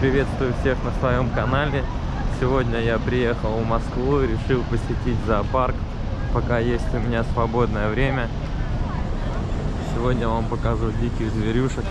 Приветствую всех на своем канале. Сегодня я приехал в Москву, решил посетить зоопарк, пока есть у меня свободное время. Сегодня вам покажу диких зверюшек.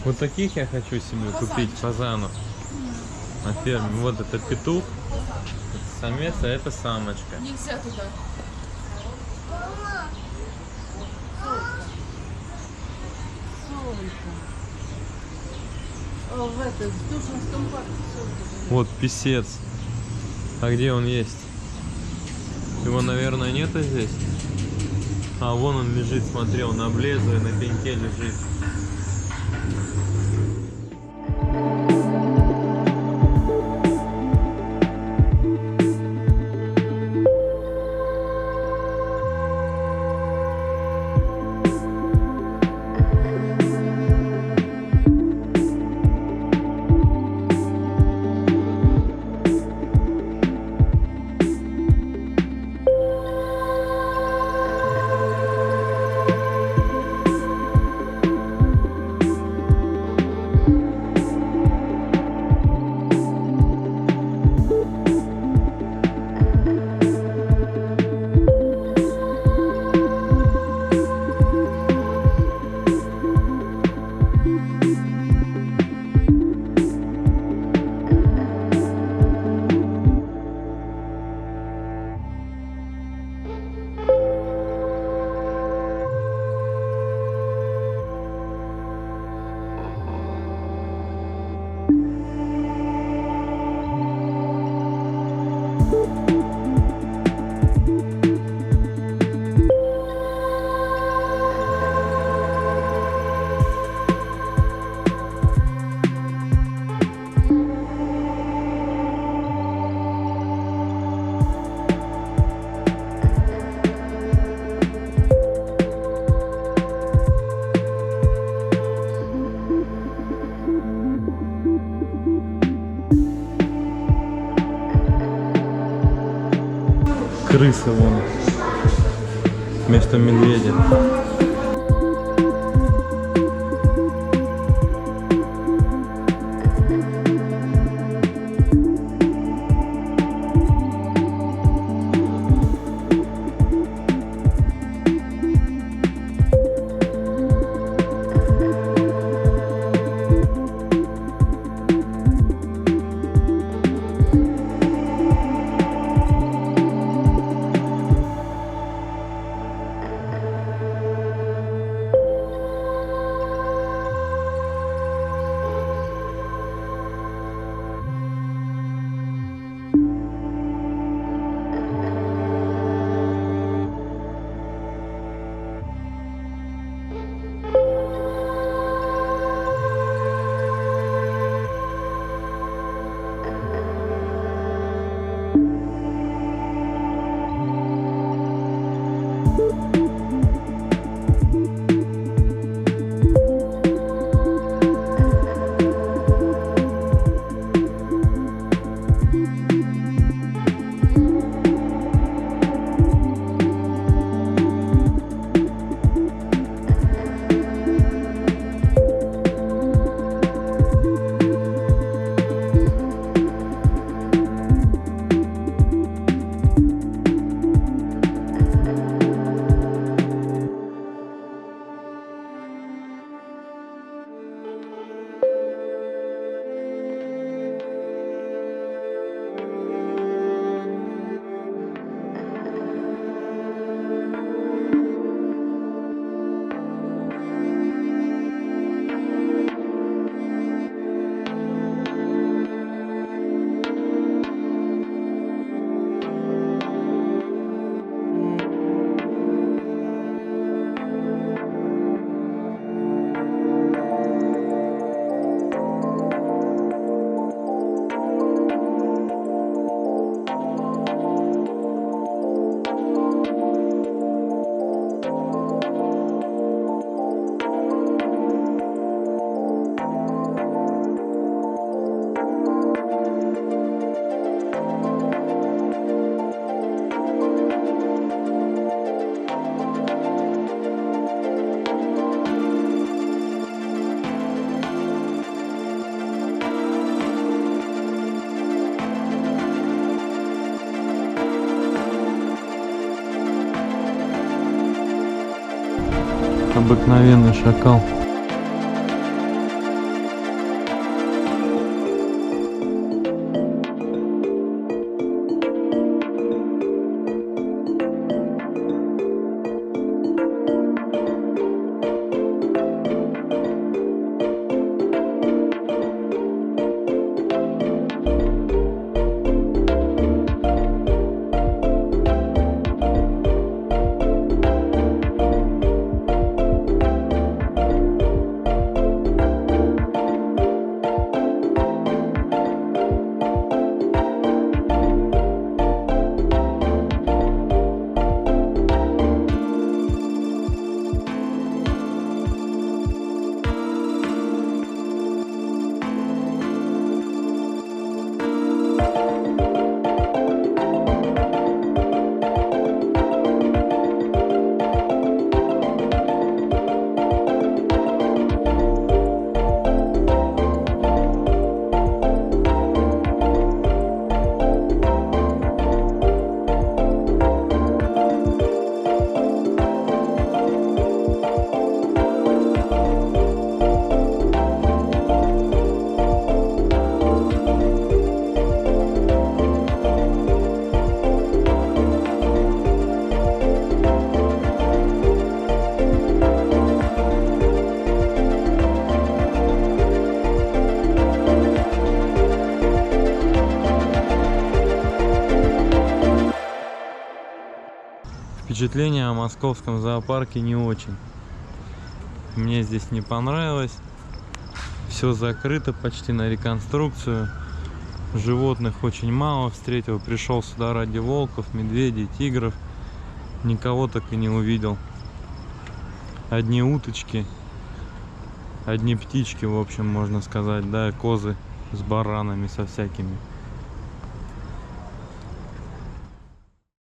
Вот таких я хочу себе купить, фазанов на ферме. Вот это петух, это самец, а это самочка. Нельзя туда. В этом Душинском парке. Вот писец. А где он есть? Его, наверное, нету здесь. А вон он лежит, смотри, он облезлый, на пеньке лежит. Крысы вон вместо медведя. Обыкновенный шакал. Впечатление о московском зоопарке не очень. Мне здесь не понравилось. Все закрыто почти на реконструкцию. Животных очень мало встретил. Пришел сюда ради волков, медведей, тигров. Никого так и не увидел. Одни уточки, одни птички, в общем, можно сказать, да, козы с баранами, со всякими.